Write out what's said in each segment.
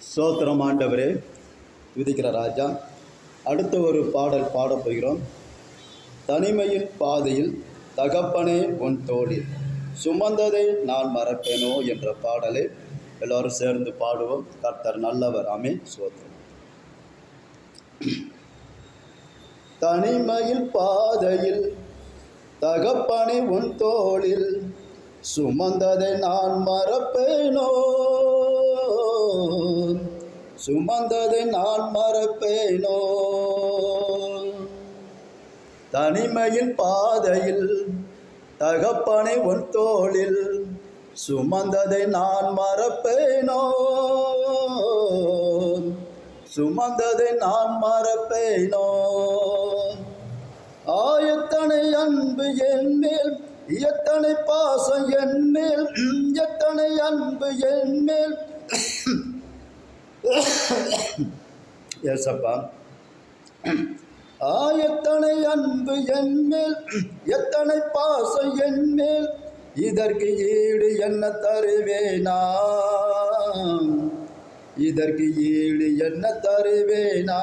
சோத்திரம் ஆண்டவரே, துதிக்கிற ராஜா. அடுத்த ஒரு பாடல் பாடப் போகிறோம். தனிமையின் பாதையில் தகப்பனே உன் தோளில் சுமந்ததை நான் மறப்பேனோ என்ற பாடலை எல்லோரும் சேர்ந்து பாடுவோம். கர்த்தர் நல்லவர். ஆமென். சோத்திரம். தனிமையில் பாதையில் தகப்பனே உன் தோளில் சுமந்ததை நான் மறப்பேனோ, சுமந்ததை நான் மறப்பேனோ. தனிமையில் பாதையில் தகப்பனை உன் தோளில் சுமந்ததை நான் மறப்பேனோ, சுமந்ததை நான் மறப்பேனோ. எத்தனை அன்பு என் மேல், எத்தனை பாசம் என் மேல், எத்தனை அன்பு என் மேல். ஏசப்பா, எத்தனை அன்பு என் மேல், எத்தனை பாசம் என் மேல். இதற்கு ஈடு என்ன தருவேனா, இதற்கு ஈடு என்ன தருவேனா,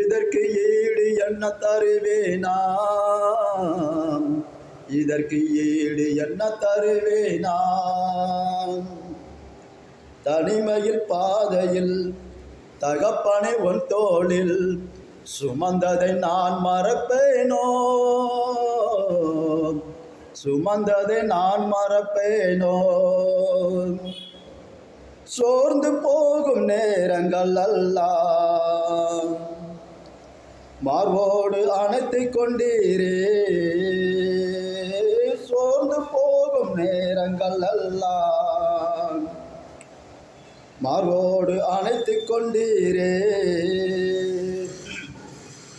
இதற்கு ஈடு என்ன தருவேனா, இதற்கு ஈடு என்ன தருவேனா. தனிமையில் பாதையில் தகப்பனை உன் தோளில் சுமந்ததை நான் மறப்பேனோ, சுமந்ததை நான் மறப்பேனோ. சோர்ந்து போகும் நேரங்கள் எல்லாம் மார்போடு அணைத்து கொண்டீரே, சோர்ந்து போகும் நேரங்கள் எல்லாம் மார்போடு அணைத்து கொண்டீரே.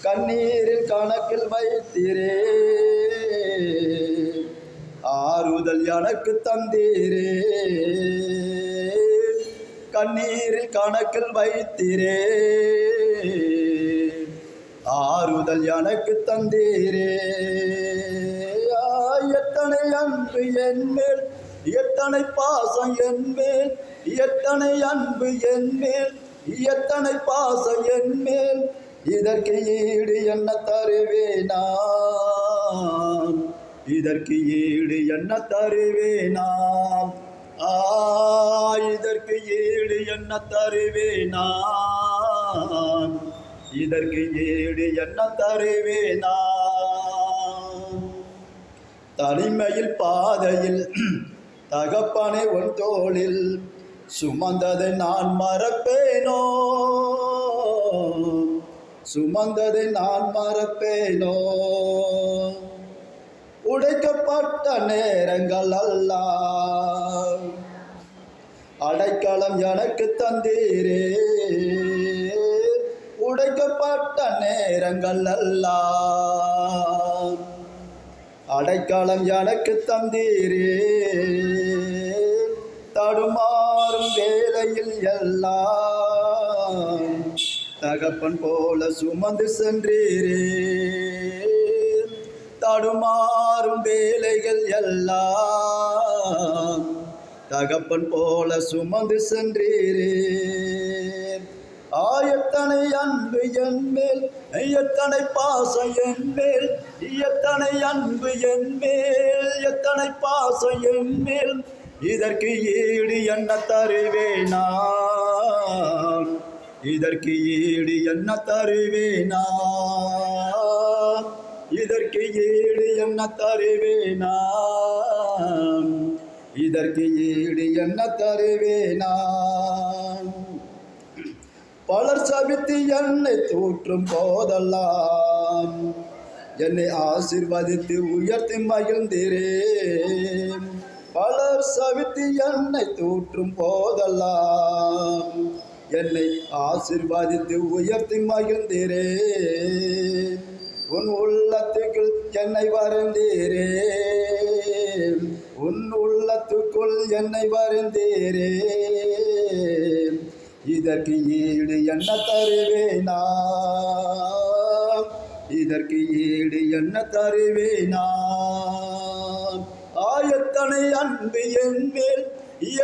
கண்ணீரில் கணக்கில் வைத்தீரே, ஆறுதல் எனக்கு தந்தீரே. கண்ணீரில் கணக்கில் வைத்தீரே, ஆறுதல் எனக்கு தந்தீரே. எத்தனை அன்பு என் மேல், எத்தனை பாசம் என் மேல், எத்தனை அன்பு என் மேல், எத்தனை பாசம் என் மேல். இதற்கு ஈடு என்ன தருவேனா, இதற்கு ஈடு என்ன தருவேனா. இதற்கு ஈடு என்ன தருவேனா, இதற்கு ஈடு என்ன தருவேனா. தனிமையில் பாதையில் தகப்பனை உன் தோளில் சுமந்ததை நான் மறப்பேனோ, சுமந்ததை நான் மறப்பேனோ. உடைக்கப்பட்ட நேரங்கள் எல்லாம் அடைக்கலம் எனக்கு தந்தீரே, உடைக்கப்பட்ட நேரங்கள் எல்லாம் அடைக்கலம் எனக்கு தந்தீரே. தடுமாறும் வேளையில் எல்லாம் தகப்பன் போல சுமந்து சென்றீரே, தடுமாறும் வேளைகள் எல்லாம் தகப்பன் போல சுமந்து சென்றீரே. எத்தனை அன்பு என் மேல், எத்தனை பாசம் என் மேல், எத்தனை அன்பு என் மேல், எத்தனை பாசம் என் மேல். இதற்கு ஈடு என்ன தருவேனா, இதற்கு ஈடு என்ன தருவேனா, இதற்கு ஈடு என்ன தருவேனா, இதற்கு ஈடு என்ன தருவேனா. பலர் சபித்து என்னை தூற்றும் போதெல்லாம் என்னை ஆசீர்வதித்து உயர்த்தி மகிழ்ந்தீரே. பலர் சபித்து என்னை தூற்றும் போதெல்லாம் என்னை ஆசீர்வதித்து உயர்த்தி மகிழ்ந்தீரே. உன் உள்ளத்துக்குள் என்னை வரைந்தீரே, உன் உள்ளத்துக்குள் என்னை வரைந்தீரே. இதற்கு ஈடு என்ன தருவேனா, இதற்கு ஈடு என்ன தருவேனா. எத்தனை அன்பு என் மேல்,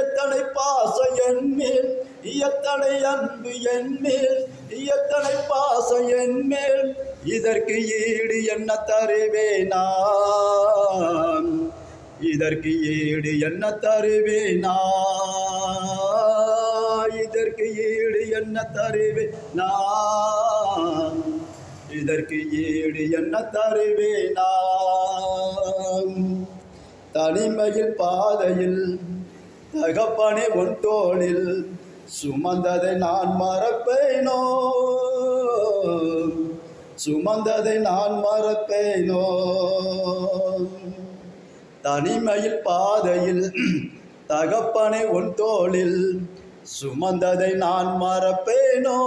எத்தனை பாசம் என் மேல், எத்தனை அன்பு என் மேல், எத்தனை பாசம் என் மேல். இதற்கு ஈடு என்ன தருவேனா, இதற்கு ஈடு என்ன தருவேனா, இதற்கு ஈடு என்ன தருவேனா, இதற்கு ஈடு என்ன தருவேனா. தனிமையில் பாதையில் தகப்பனே உன் தோளில் சுமந்ததை நான் மறப்பேனோ, சுமந்ததை நான் மறப்பேனோ. தனிமையில் பாதையில் தகப்பனே உன் தோளில் சுமந்ததை நான் மறப்பேனோ,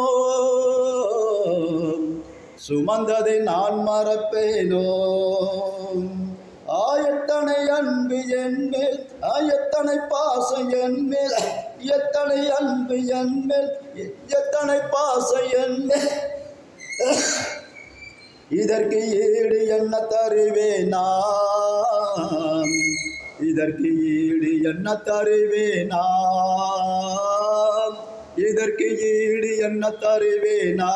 சுமந்ததை நான் மறப்பேனோ. எத்தனை அன்பு என் மேல், எத்தனை பாசம் என் மேல், எத்தனை அன்பு என் மேல், எத்தனை பாசம் என் மேல். இதற்கு ஈடு என்ன தருவேனா, இதற்கு ஈடு என்ன தருவேனா, இதற்கு ஈடு என்ன தருவேனா,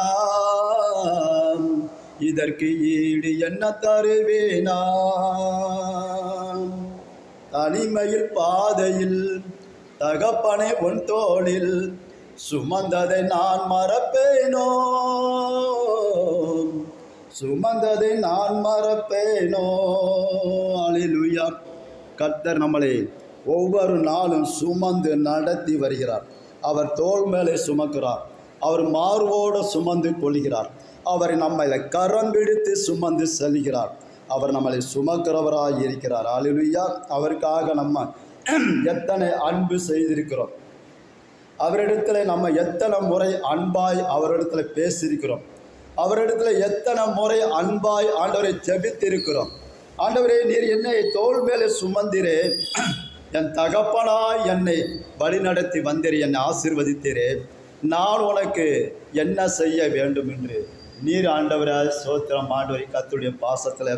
இதற்கு ஈடு என்ன தருவேனா. தனிமையில் பாதையில் தகப்பனே உன் தோளில் சுமந்ததை நான் மறப்பேனோ, சுமந்ததை நான் மறப்பேனோ. அல்லேலூயா. கர்த்தர் நம்மளை ஒவ்வொரு நாளும் சுமந்து நடத்தி வருகிறார். அவர் தோள் மேலே சுமக்கிறார், அவர் மார்போடு சுமந்து கொள்கிறார், அவர் நம்மை கரம் பிடித்து சுமந்து செல்கிறார். அவர் நம்மளை சுமக்கிறவராக இருக்கிறார். அல்லேலூயா. அவருக்காக நம்ம எத்தனை அன்பு செய்திருக்கிறோம், அவரிடத்தில் நம்ம எத்தனை முறை அன்பாய் அவரிடத்தில் பேசியிருக்கிறோம், அவரிடத்தில் எத்தனை முறை அன்பாய் ஆண்டவரை ஜெபித்திருக்கிறோம். ஆண்டவரே, நீர் என்னை தோள் மேலே சுமந்திரே, என் தகப்பனாய் என்னை வழி நடத்தி வந்தீர், என்னை ஆசீர்வதித்தீரே, நான் உனக்கு என்ன செய்ய வேண்டும் என்று நீர் ஆண்டவராய் ஸ்தோத்திரம். ஆண்டவரை கர்த்தருடைய பாசத்தில்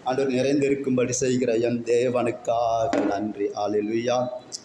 ஆண்டவர் நிறைந்திருக்கும்படி செய்கிற என் தேவனுக்காக நன்றி. அல்லேலூயா.